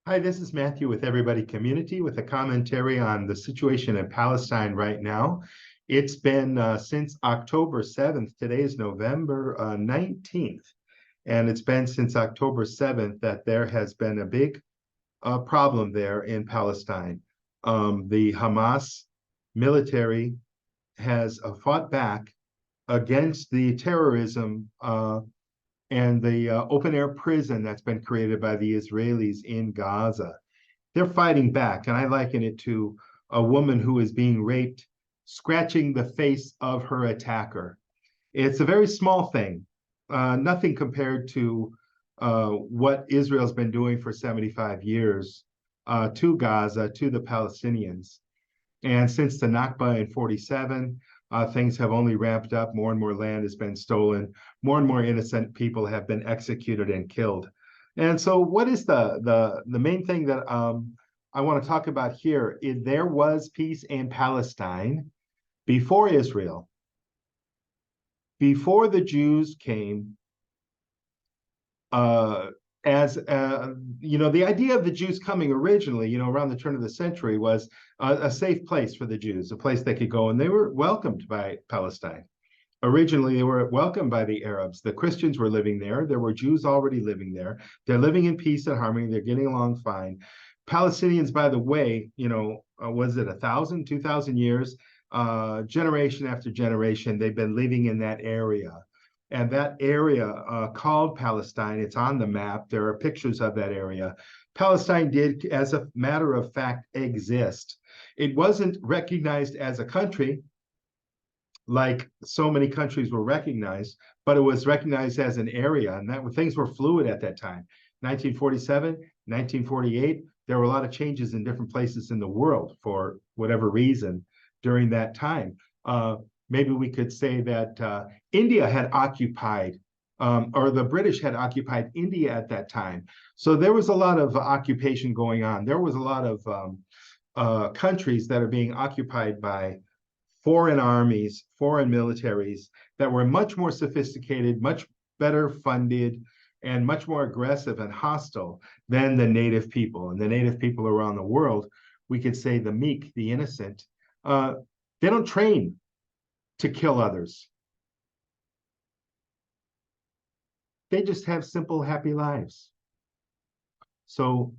Hi, this is Matthew with Everybody Community with a commentary on the situation in Palestine right now. It's been since October 7th. Today is November 19th. And it's been since October 7th that there has been a big problem there in Palestine. The Hamas military has fought back against the terrorism and the open air prison that's been created by the Israelis in Gaza. They're fighting back, and I liken it to a woman who is being raped, scratching the face of her attacker. It's a very small thing, nothing compared to what Israel's been doing for 75 years to Gaza, to the Palestinians. And since the Nakba in 47, things have only ramped up. More and more land has been stolen. More and more innocent people have been executed and killed. And so, what is the main thing that I want to talk about here? There was peace in Palestine before Israel, before the Jews came. As the idea of the Jews coming originally, around the turn of the century, was a safe place for the Jews, a place they could go, and they were welcomed by Palestine. Originally, they were welcomed by the Arabs. The Christians were living there. There were Jews already living there. They're living in peace and harmony. They're getting along fine. Palestinians, by the way, was it 1,000, 2,000 years? Generation after generation, they've been living in that area. And that area called Palestine, it's on the map. There are pictures of that area. Palestine did, as a matter of fact, exist. It wasn't recognized as a country like so many countries were recognized, but it was recognized as an area, and that things were fluid at that time. 1947, 1948, there were a lot of changes in different places in the world for whatever reason during that time. Maybe we could say that India had occupied, or the British had occupied India at that time. So there was a lot of occupation going on. There was a lot of countries that are being occupied by foreign armies, foreign militaries that were much more sophisticated, much better funded, and much more aggressive and hostile than the native people. And the native people around the world, we could say the meek, the innocent, they don't train to kill others. They just have simple, happy lives. So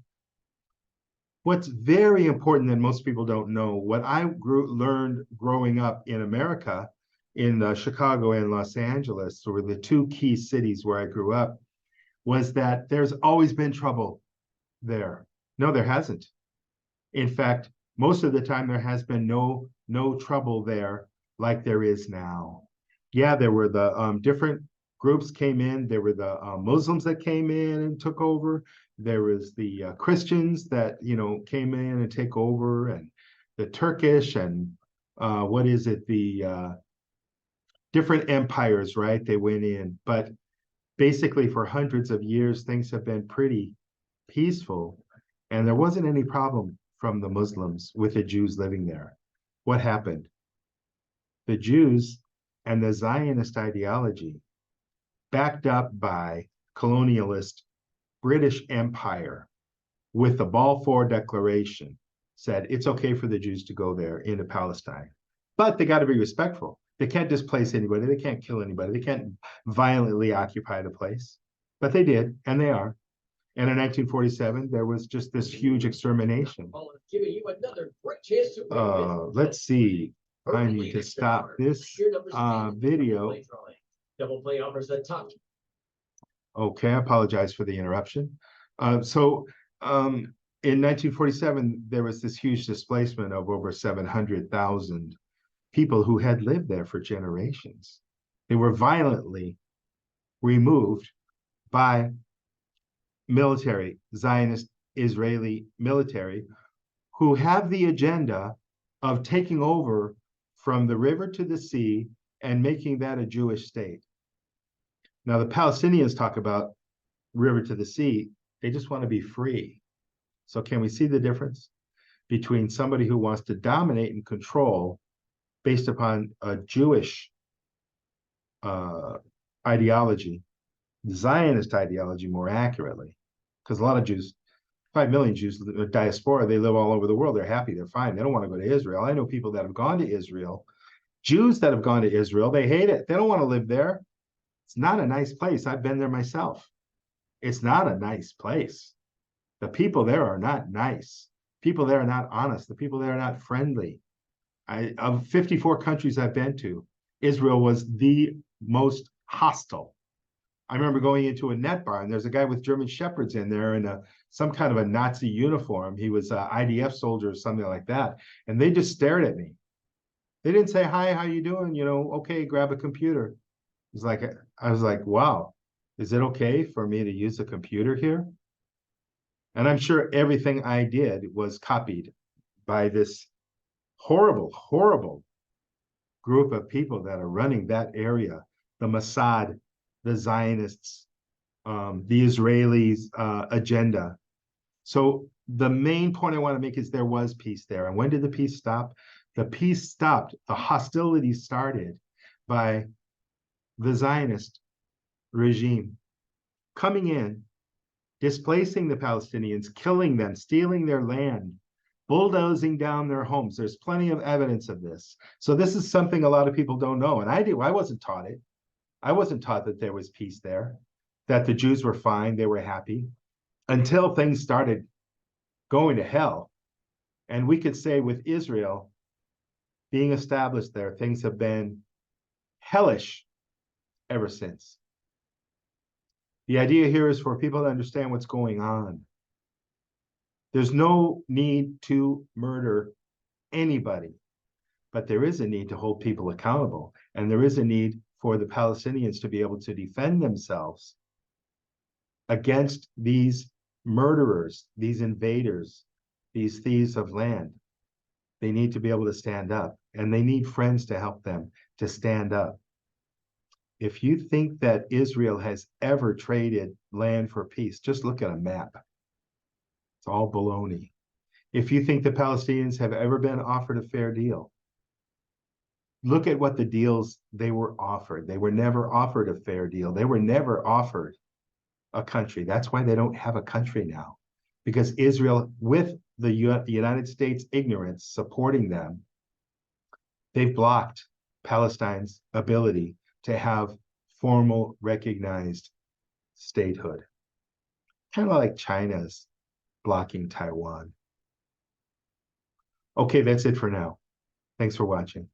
what's very important that most people don't know, what I learned growing up in America, in Chicago and Los Angeles, were the two key cities where I grew up, was that there's always been trouble there. No, there hasn't. In fact, most of the time there has been no trouble there like there is now. Yeah, there were the different groups came in. There were the Muslims that came in and took over. There was the Christians that came in and take over, and the Turkish and the different empires, right? They went in, but basically for hundreds of years things have been pretty peaceful, and there wasn't any problem from the Muslims with the Jews living there. What happened? The Jews and the Zionist ideology, backed up by colonialist British Empire with the Balfour Declaration, said it's okay for the Jews to go there into Palestine. But they got to be respectful. They can't displace anybody. They can't kill anybody. They can't violently occupy the place. But they did, and they are. And in 1947, there was just this huge extermination. Let's see. I need to stop this video. Double play offers a touch. Okay, I apologize for the interruption. In 1947, there was this huge displacement of over 700,000 people who had lived there for generations. They were violently removed by military, Zionist Israeli military, who have the agenda of taking over from the river to the sea and making that a Jewish state. Now, the Palestinians talk about river to the sea. They just want to be free. So can we see the difference between somebody who wants to dominate and control based upon a Jewish ideology, Zionist ideology more accurately, because a lot of Jews 5 million Jews, diaspora, they live all over the world. They're happy, they're fine. They don't want to go to Israel. I know people that have gone to Israel, Jews that have gone to Israel, they hate it. They don't want to live there. It's not a nice place. I've been there myself. It's not a nice place. The people there are not nice. People there are not honest. The people there are not friendly. Of 54 countries I've been to, Israel was the most hostile. I remember going into a net bar and there's a guy with German shepherds in there in some kind of a Nazi uniform. He was an IDF soldier or something like that. And they just stared at me. They didn't say, hi, how you doing? You know, okay, grab a computer. It's like, I was like, wow, is it okay for me to use a computer here? And I'm sure everything I did was copied by this horrible, horrible group of people that are running that area, the Mossad, the Zionists, the Israelis' agenda. So the main point I want to make is there was peace there. And when did the peace stop? The peace stopped. The hostility started by the Zionist regime coming in, displacing the Palestinians, killing them, stealing their land, bulldozing down their homes. There's plenty of evidence of this. So this is something a lot of people don't know. And I wasn't taught it. I wasn't taught that there was peace there, that the Jews were fine, they were happy, until things started going to hell. And we could say with Israel being established there, things have been hellish ever since. The idea here is for people to understand what's going on. There's no need to murder anybody, but there is a need to hold people accountable. And there is a need for the Palestinians to be able to defend themselves against these murderers, these invaders, these thieves of land. They need to be able to stand up, and they need friends to help them to stand up. If you think that Israel has ever traded land for peace, just look at a map. It's all baloney. If you think the Palestinians have ever been offered a fair deal, look at what the deals they were offered. They were never offered a fair deal. They were never offered a country. That's why they don't have a country now, because Israel, with the United States ignorance supporting them, they've blocked Palestine's ability to have formal recognized statehood. Kind of like China's blocking Taiwan. Okay, that's it for now. Thanks for watching.